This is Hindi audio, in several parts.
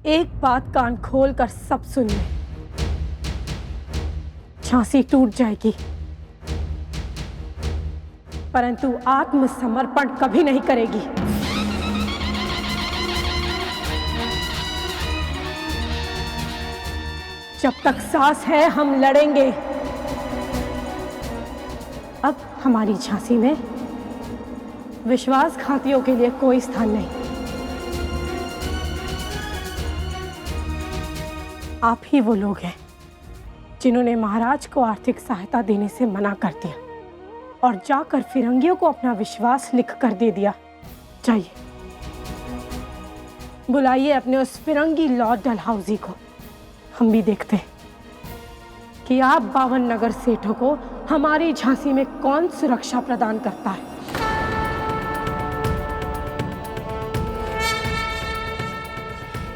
एक बात कान खोल कर सब सुन ले। झांसी टूट जाएगी, परंतु आत्मसमर्पण कभी नहीं करेगी। जब तक सांस है हम लड़ेंगे। अब हमारी झांसी में विश्वासघातियों के लिए कोई स्थान नहीं। आप ही वो लोग हैं जिन्होंने महाराज को आर्थिक सहायता देने से मना कर दिया और जाकर फिरंगियों को अपना विश्वास लिख कर दे दिया। जाइए, बुलाइए अपने उस फिरंगी लॉर्ड डलहौजी को। हम भी देखते हैं कि आप 52 नगर सेठों को हमारी झांसी में कौन सुरक्षा प्रदान करता है।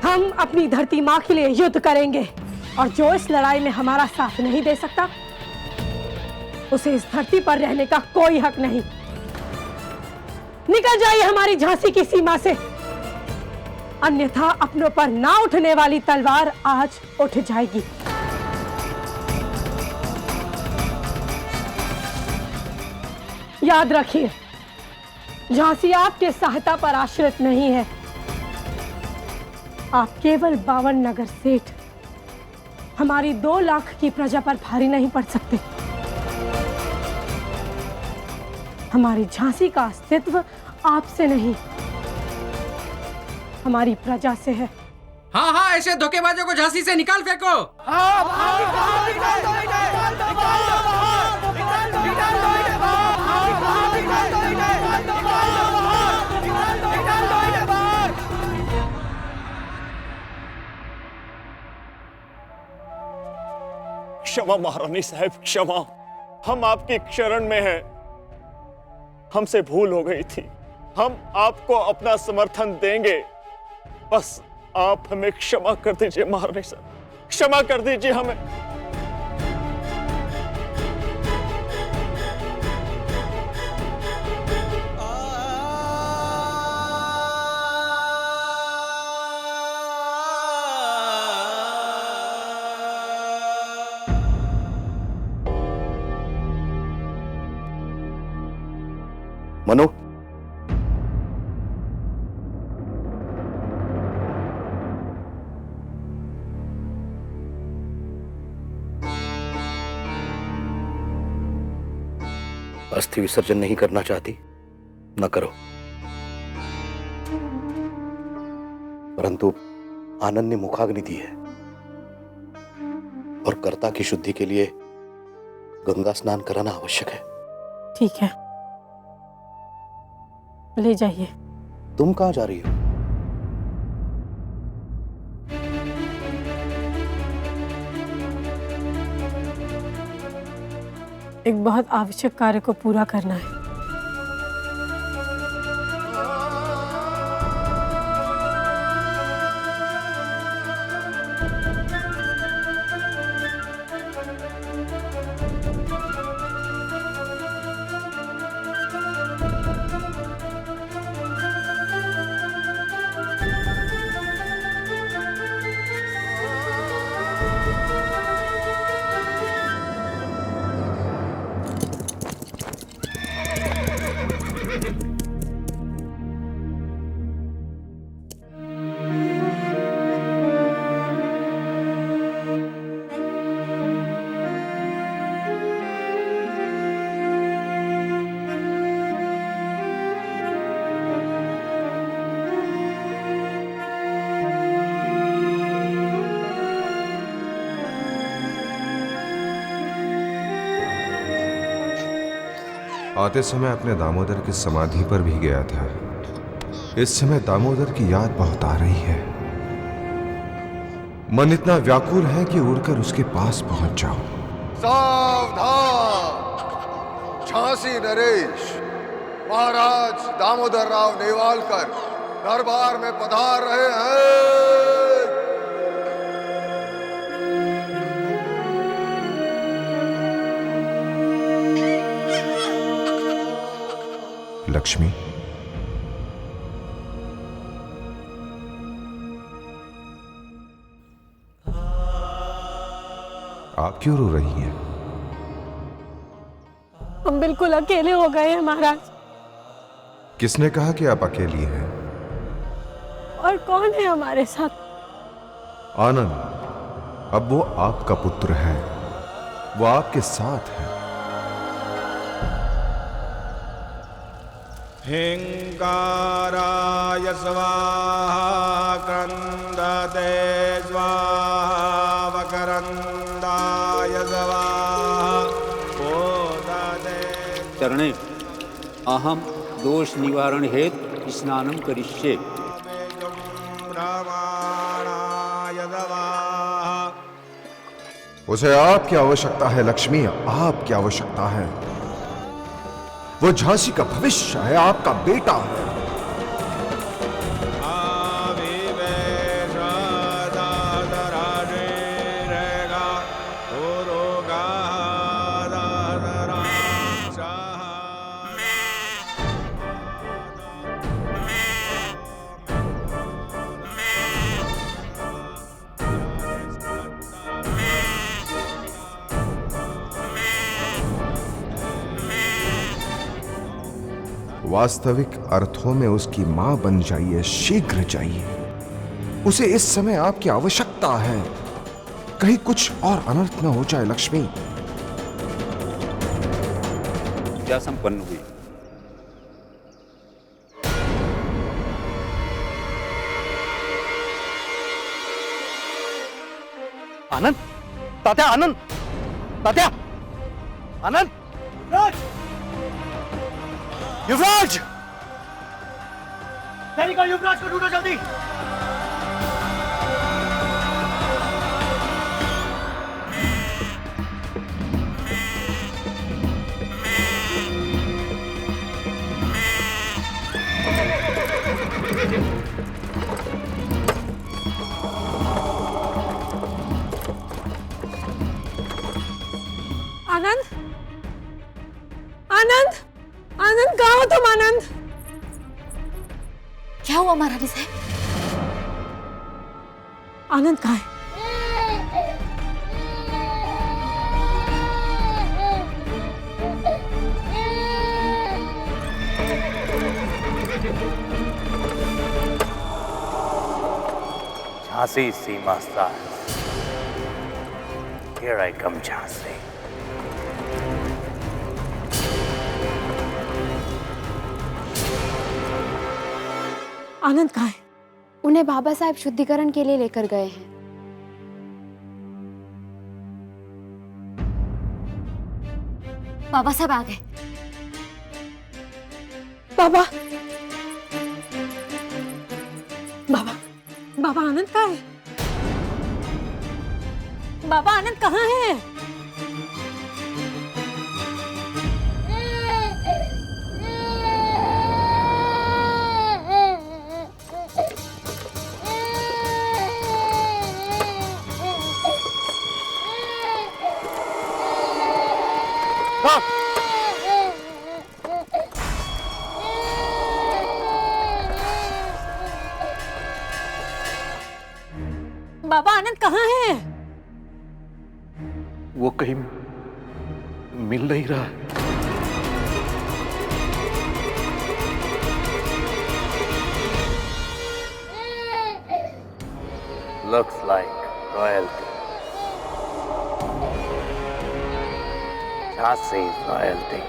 हम अपनी धरती मां के लिए युद्ध करेंगे और जो इस लड़ाई में हमारा साथ नहीं दे सकता उसे इस धरती पर रहने का कोई हक नहीं। निकल जाइए हमारी झांसी की सीमा से, अन्यथा अपनों पर ना उठने वाली तलवार आज उठ जाएगी। याद रखिए, झांसी आपके सहायता पर आश्रित नहीं है। आप केवल 52 नगर सेठ हमारी 2 लाख की प्रजा पर भारी नहीं पड़ सकते। हमारी झांसी का अस्तित्व आपसे नहीं, हमारी प्रजा से है। हाँ हाँ, ऐसे धोखेबाजों को झांसी से निकाल फेंको। क्षमा महारानी साहब, क्षमा। हम आपकी शरण में हैं। हमसे भूल हो गई थी। हम आपको अपना समर्थन देंगे। बस आप हमें क्षमा कर दीजिए महारानी साहब, क्षमा कर दीजिए हमें। मनु, अस्थि विसर्जन नहीं करना चाहती? न करो, परंतु आनंद ने मुखाग्नि दी है और कर्ता की शुद्धि के लिए गंगा स्नान कराना आवश्यक है। ठीक है, ले जाइए। तुम कहां जा रही हो? एक बहुत आवश्यक कार्य को पूरा करना है। आते समय अपने दामोदर की समाधि पर भी गया था। इस समय दामोदर की याद बहुत आ रही है। मन इतना व्याकुल है कि उड़कर उसके पास पहुंच जाऊं। सावधान! झांसी नरेश महाराज दामोदर राव नेवालकर दरबार में पधार रहे हैं। लक्ष्मी, आप क्यों रो रही हैं? हम बिल्कुल अकेले हो गए हैं महाराज। किसने कहा कि आप अकेली हैं? और कौन है हमारे साथ? आनंद, अब वो आपका पुत्र है, वो आपके साथ है। हिंकाराय स्वाहा क्रंदते स्वाहा वकरंदाय स्वाहा बोधते। चरणे अहम दोष निवारण हेतु स्नानं करिष्ये। ब्रह्मणाय स्वाहा। उसे आपकी आवश्यकता है लक्ष्मी, आपकी आवश्यकता है। वो झांसी का भविष्य है, आपका बेटा है। वास्तविक अर्थों में उसकी मां बन जाइए, शीघ्र जाइए। उसे इस समय आपकी आवश्यकता है। कहीं कुछ और अनर्थ न हो जाए लक्ष्मी। पूजा संपन्न हुई। आनंद, तात्या, आनंद, तात्या, आनंद, युवराज, युवराज को ढूंढो जल्दी। आनंद, आनंद, आनंद, कहाँ हो तुम? आनंद, क्या हुआ महारानी साहब? आनंद कहाँ है? Jhansi Seema star. Here I come, Jhansi. Anand कहाँ है? उन्हें बाबा साहब शुद्धिकरण के लिए लेकर गए हैं। बाबा साहब आ गए। बाबा, बाबा, बाबा आनंद कहाँ है? बाबा आनंद कहाँ है? बाबा आनंद कहाँ है? वो कहीं मिल नहीं रहा है। Looks like royalty. झांसी's royalty.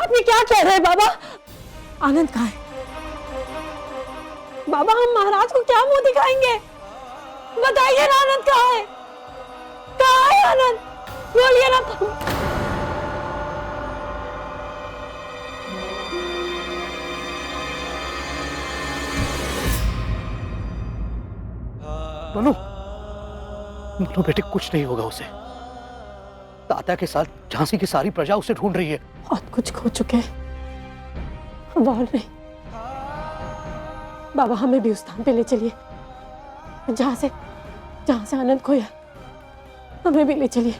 आप ये क्या कह रहे हैं बाबा? आनंद कहाँ है? बाबा हम महाराज को क्या मुंह दिखाएंगे? बताइए ना आनंद कहाँ है? कहाँ है आनंद? बोलिए ना। मनु, मनु बेटे कुछ नहीं होगा उसे। तात्या के साथ झांसी की सारी प्रजा उसे ढूंढ रही है। बहुत कुछ खो चुके हैं, अब और नहीं। बाबा हमें भी उस स्थान पे ले चलिए जहां से आनंद खोया। हमें भी ले चलिए।